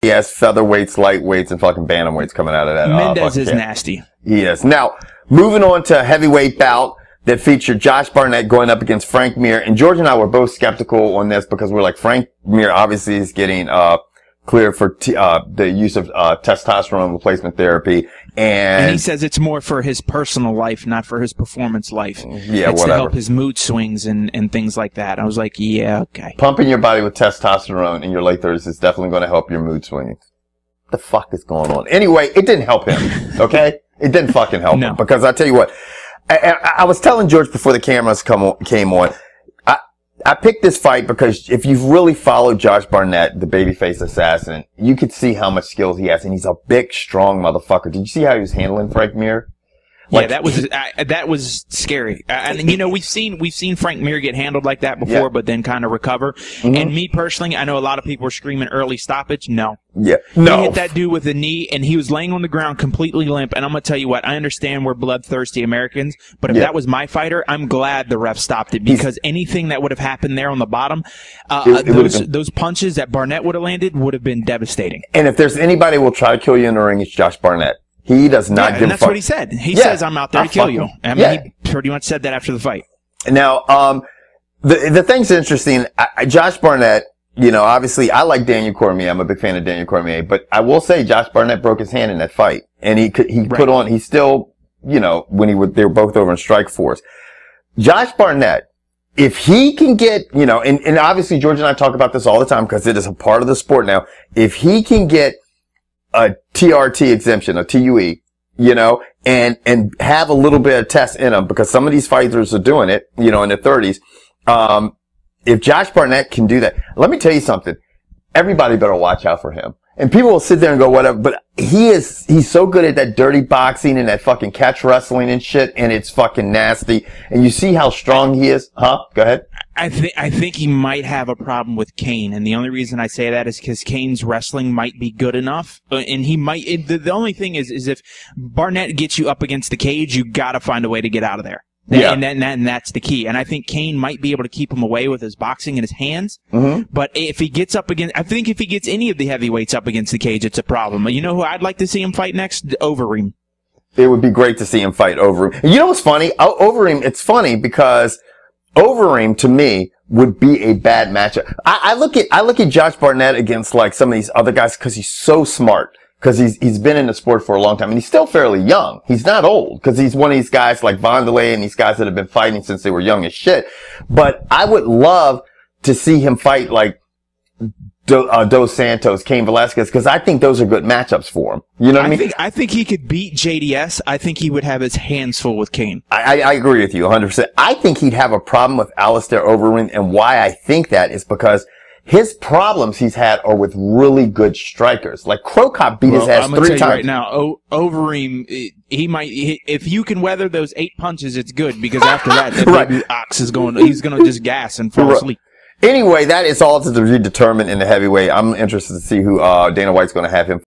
He has featherweights, lightweights, and fucking bantamweights coming out of that. Mendez is nasty. He is. Now, moving on to a heavyweight bout that featured Josh Barnett going up against Frank Mir. And George and I were both skeptical on this because we're like, Frank Mir obviously is getting cleared for the use of testosterone replacement therapy. And he says it's more for his personal life, not for his performance life. Yeah, it's whatever. to help his mood swings and things like that. I was like, yeah, okay. Pumping your body with testosterone in your late 30s is definitely going to help your mood swings. What the fuck is going on? Anyway, it didn't help him, okay? It didn't fucking help him. Because I tell you what, I was telling George before the cameras came on, I picked this fight because if you've really followed Josh Barnett, the babyface assassin, you could see how much skills he has, and he's a big, strong motherfucker. Did you see how he was handling Frank Mir? Like, yeah, that was scary. And you know, we've seen Frank Mir get handled like that before, but then kind of recover. And me personally, I know a lot of people were screaming early stoppage. No. Yeah. No. He hit that dude with a knee, and he was laying on the ground completely limp. And I'm gonna tell you what, I understand we're bloodthirsty Americans, but if that was my fighter, I'm glad the ref stopped it, because anything that would have happened there on the bottom, those punches that Barnett would have landed would have been devastating. And if there's anybody who will try to kill you in the ring, it's Josh Barnett. He does not give a fuck. And that's what he said. He says, I'm out there to kill you. I mean, he pretty much said that after the fight. Now, the thing's interesting. Josh Barnett, you know, obviously, I like Daniel Cormier. I'm a big fan of Daniel Cormier. But I will say Josh Barnett broke his hand in that fight. And he put on, he still, you know, when they were both over in Strikeforce. Josh Barnett, if he can get, you know, and obviously George and I talk about this all the time because it is a part of the sport now. If he can get a TRT exemption, a TUE, you know, and have a little bit of test in them, because some of these fighters are doing it, you know, in their 30s. If Josh Barnett can do that, let me tell you something. Everybody better watch out for him. And people will sit there and go, whatever, but he's so good at that dirty boxing and that fucking catch wrestling and shit, and it's fucking nasty. And you see how strong he is? Huh? Go ahead. I think he might have a problem with Kane, and the only reason I say that is because Kane's wrestling might be good enough, and he might. The only thing is if Barnett gets you up against the cage, you got to find a way to get out of there. Yeah. And that's the key. And I think Kane might be able to keep him away with his boxing and his hands. But if he gets up against, I think if he gets any of the heavyweights up against the cage, it's a problem. You know who I'd like to see him fight next? Overeem. It would be great to see him fight Overeem. You know what's funny? Overeem, it's funny because Overeem, to me, would be a bad matchup. I look at Josh Barnett against like some of these other guys because he's so smart. Because he's been in the sport for a long time, and he's still fairly young. He's not old, because he's one of these guys like Vondelay and these guys that have been fighting since they were young as shit. But I would love to see him fight like Dos Santos, Cain Velasquez, because I think those are good matchups for him. You know what I mean? I think he could beat JDS. I think he would have his hands full with Kane. I agree with you 100%. I think he'd have a problem with Alistair Overeem, and why I think that is because his problems he's had are with really good strikers. Like Crow Cop beat his ass 3 times. Right now, Overeem, he might, if you can weather those 8 punches, it's good, because after that, baby Ox is he's going to just gas and fall asleep. Anyway, that is all to be determined in the heavyweight. I'm interested to see who Dana White's going to have him